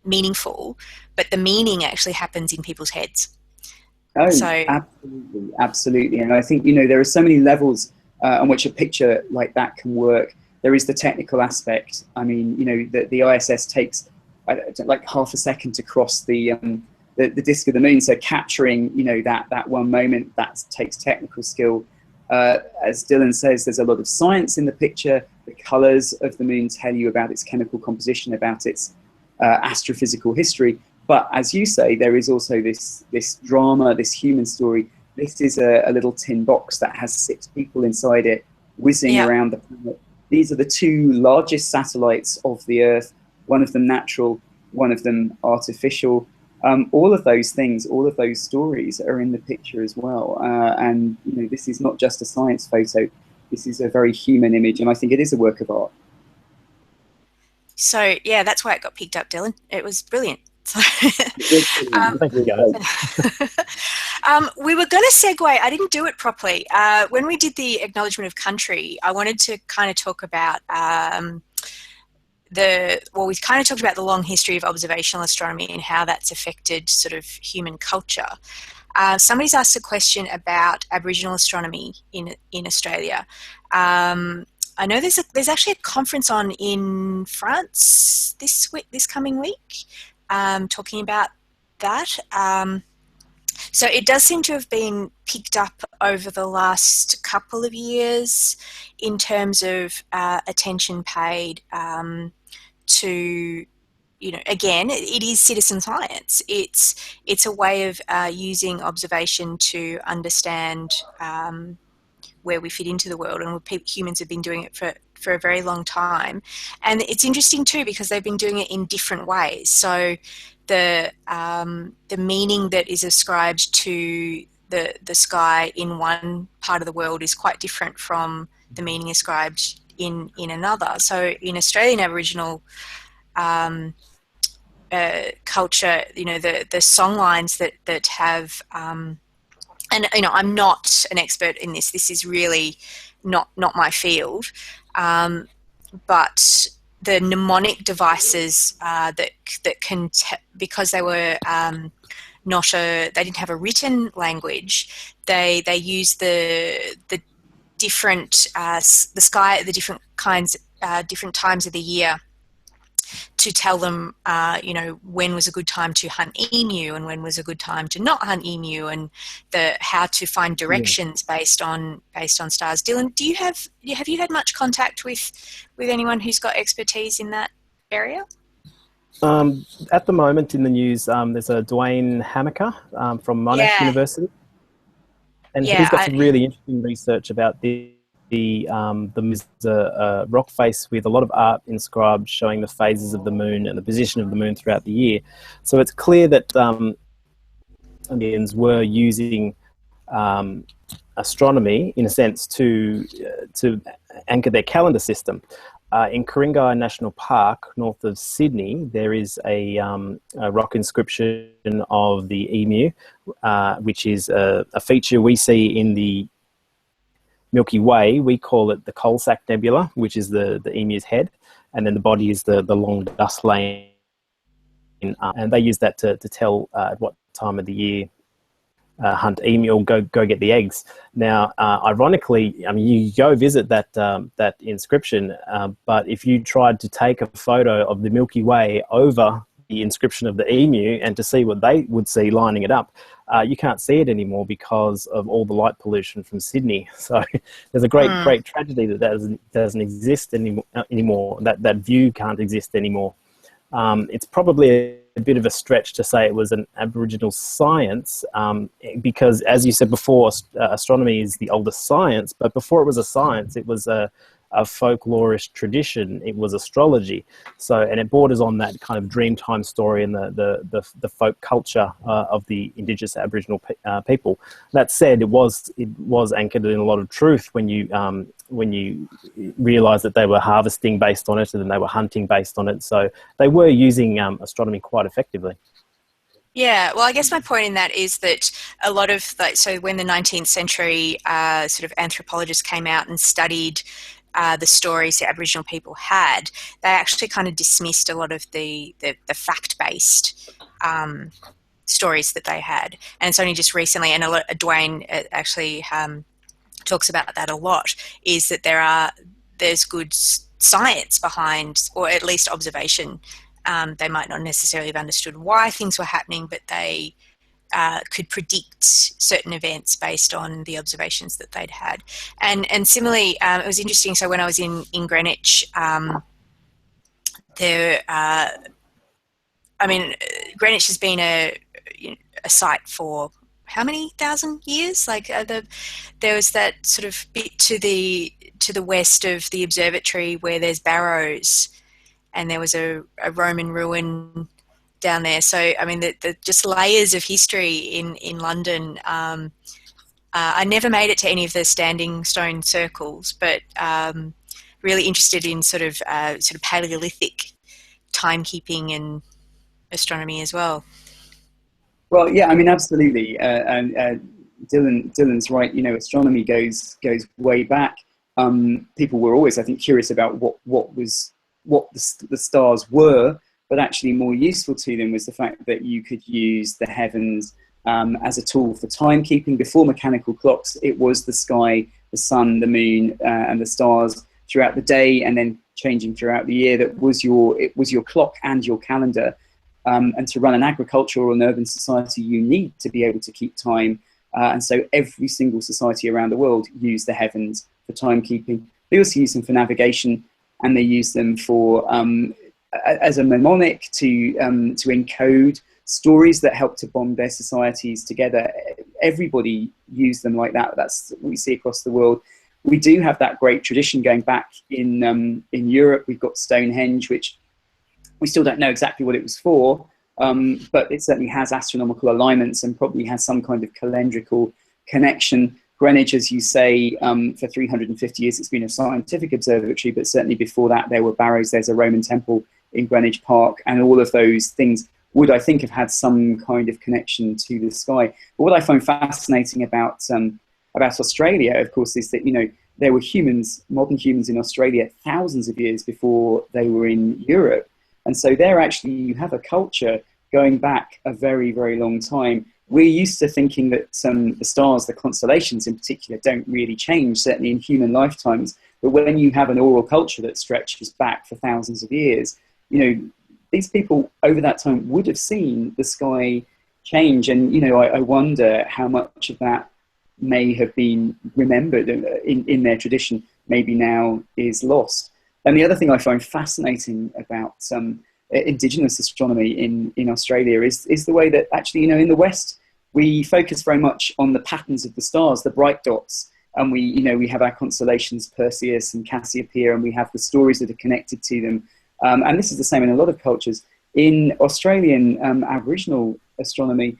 S1: meaningful. But the meaning actually happens in people's heads.
S3: Oh,
S1: so,
S3: absolutely. And I think, there are so many levels on which a picture like that can work. There is the technical aspect. I mean, the ISS takes like half a second to cross the disk of the moon. So capturing, that one moment, that takes technical skill. As Dylan says, there's a lot of science in the picture. The colors of the moon tell you about its chemical composition, about its astrophysical history. But as you say, there is also this drama, this human story. This is a little tin box that has 6 people inside it, whizzing around the planet. These are the 2 largest satellites of the Earth, one of them natural, one of them artificial. All of those things, all of those stories are in the picture as well. And this is not just a science photo. This is a very human image, and I think it is a work of art.
S1: So yeah, that's why it got picked up, Dylan. It was brilliant.
S2: Thank you, guys.
S1: We were going to segue. I didn't do it properly. When we did the acknowledgement of country, I wanted to kind of talk about we kind of talked about the long history of observational astronomy and how that's affected sort of human culture. Somebody's asked a question about Aboriginal astronomy in Australia. I know there's actually a conference on in France this coming week, talking about that. So it does seem to have been picked up over the last couple of years in terms of attention paid to, again, it is citizen science. It's a way of using observation to understand where we fit into the world, and humans have been doing it for a very long time. And it's interesting too because they've been doing it in different ways. So the meaning that is ascribed to the sky in one part of the world is quite different from the meaning ascribed in another. So in Australian Aboriginal culture, the song lines that have and I'm not an expert in this. This is really not my field, but the mnemonic devices that can because they were they didn't have a written language. They use the different the sky at the different times of the year, to tell them, you know, when was a good time to hunt emu and when was a good time to not hunt emu, and how to find directions based on stars. Dylan, have you had much contact with anyone who's got expertise in that area?
S2: At the moment in the news, there's a Dwayne Hamaker from Monash University, and he's got some really interesting research about the rock face with a lot of art inscribed showing the phases of the moon and the position of the moon throughout the year. So it's clear that Indians were using astronomy, in a sense, to anchor their calendar system. In Ku-ring-gai National Park, north of Sydney, there is a rock inscription of the emu, which is a feature we see in the Milky Way. We call it the Coal Sack Nebula, which is the emu's head, and then the body is the long dust lane. And they use that to tell at what time of the year hunt emu or go get the eggs. Now, ironically, I mean, you go visit that inscription, but if you tried to take a photo of the Milky Way over the inscription of the emu and to see what they would see lining it up, you can't see it anymore because of all the light pollution from Sydney. So there's a great tragedy that doesn't exist anymore. That view can't exist anymore. It's probably a bit of a stretch to say it was an Aboriginal science, because, as you said before, astronomy is the oldest science, but before it was a science, it was a folkloric tradition. It was astrology. So, and it borders on that kind of Dreamtime story and the folk culture of the Indigenous Aboriginal people. That said, it was anchored in a lot of truth when you realise that they were harvesting based on it and then they were hunting based on it. So they were using astronomy quite effectively.
S1: Yeah, well, I guess my point in that is that a lot of, so when the 19th century sort of anthropologists came out and studied the stories the Aboriginal people had, they actually kind of dismissed a lot of the fact-based stories that they had. And it's only just recently, and Dwayne actually talks about that a lot, is that there's good science behind, or at least observation. They might not necessarily have understood why things were happening, but they could predict certain events based on the observations that they'd had. And similarly, it was interesting. So when I was in Greenwich, Greenwich has been a site for how many thousand years? Like there was that sort of bit to the west of the observatory where there's barrows, and there was a Roman ruin down there. So, I mean, the just layers of history in London. I never made it to any of the standing stone circles, but really interested in sort of Paleolithic timekeeping and astronomy as well.
S3: Well, yeah, I mean, absolutely. Dylan's right. You know, astronomy goes way back. People were always, I think, curious about what the stars were, but actually more useful to them was the fact that you could use the heavens as a tool for timekeeping. Before mechanical clocks, it was the sky, the sun, the moon, and the stars throughout the day, and then changing throughout the year. It was your clock and your calendar. And to run an agricultural or an urban society, you need to be able to keep time. And so every single society around the world used the heavens for timekeeping. They also use them for navigation, and they use them for as a mnemonic to encode stories that help to bond their societies together. Everybody used them like that. That's what we see across the world. We do have that great tradition going back in Europe. We've got Stonehenge, which we still don't know exactly what it was for, but it certainly has astronomical alignments and probably has some kind of calendrical connection. Greenwich, as you say, for 350 years it's been a scientific observatory, but certainly before that there were barrows. There's a Roman temple in Greenwich Park, and all of those things would, I think, have had some kind of connection to the sky. But what I find fascinating about Australia, of course, is that, you know, there were humans, modern humans in Australia, thousands of years before they were in Europe. And so there actually you have a culture going back a very, very long time, we're used to thinking that the stars, the constellations in particular, don't really change, certainly in human lifetimes. But when you have an oral culture that stretches back for thousands of years, you know, these people over that time would have seen the sky change. And, you know, I wonder how much of that may have been remembered in their tradition, maybe now is lost. And the other thing I find fascinating about indigenous astronomy in Australia is the way that actually, you know, in the West, we focus very much on the patterns of the stars, the bright dots. And we have our constellations, Perseus and Cassiopeia, and we have the stories that are connected to them. And this is the same in a lot of cultures. In Australian Aboriginal astronomy,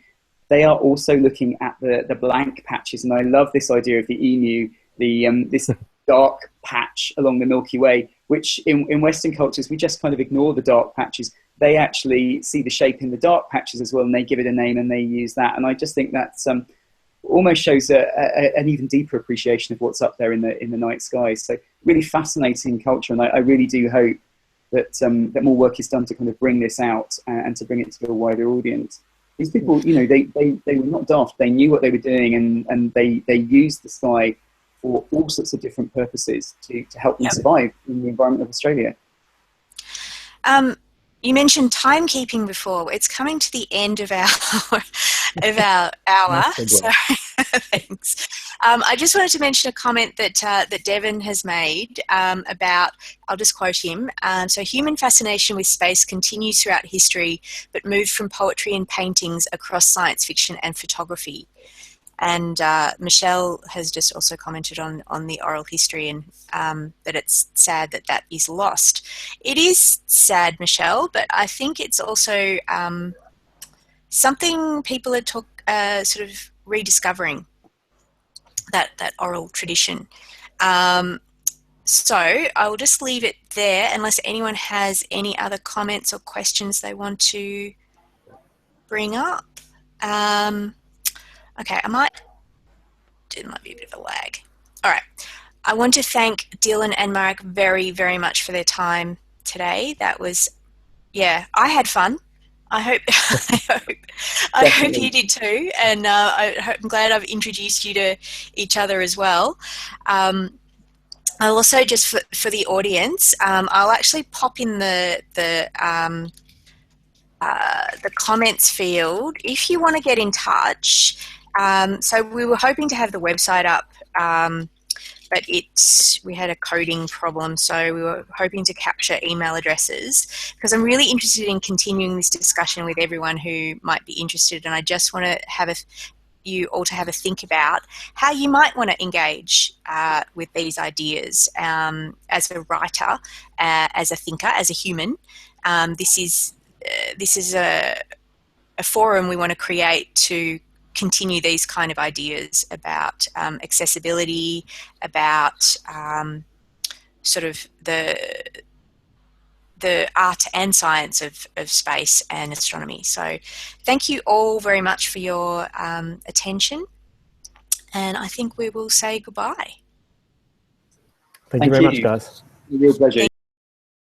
S3: they are also looking at the blank patches. And I love this idea of the emu, this dark patch along the Milky Way, which in Western cultures, we just kind of ignore the dark patches. They actually see the shape in the dark patches as well, and they give it a name and they use that. And I just think that's almost shows an even deeper appreciation of what's up there in the night sky. So really fascinating culture, and I really do hope that more work is done to kind of bring this out and to bring it to a wider audience. These people, you know, they were not daft. They knew what they were doing, and they used the sky for all sorts of different purposes to help them survive in the environment of Australia.
S1: You mentioned timekeeping before. It's coming to the end of our hour. So thanks. I just wanted to mention a comment that Devon has made about, I'll just quote him. So human fascination with space continues throughout history, but moved from poetry and paintings across science fiction and photography. And Michelle has just also commented on the oral history, and that it's sad that is lost. It is sad, Michelle, but I think it's also something people are sort of rediscovering, that oral tradition. So I will just leave it there unless anyone has any other comments or questions they want to bring up. Okay, it might be a bit of a lag. All right. I want to thank Dylan and Marek very, very much for their time today. That was, I had fun. I hope you did too. And I'm glad I've introduced you to each other as well. I'll also, just for the audience, I'll actually pop in the comments field if you want to get in touch. So we were hoping to have the website up, but we had a coding problem, so we were hoping to capture email addresses, because I'm really interested in continuing this discussion with everyone who might be interested, and I just want to have you all to have a think about how you might want to engage with these ideas as a writer, as a thinker, as a human. This is a forum we want to create to continue these kind of ideas about accessibility, about sort of the art and science of space and astronomy. So thank you all very much for your attention, and I think we will say goodbye.
S2: Thank you very much, guys.
S3: Real pleasure.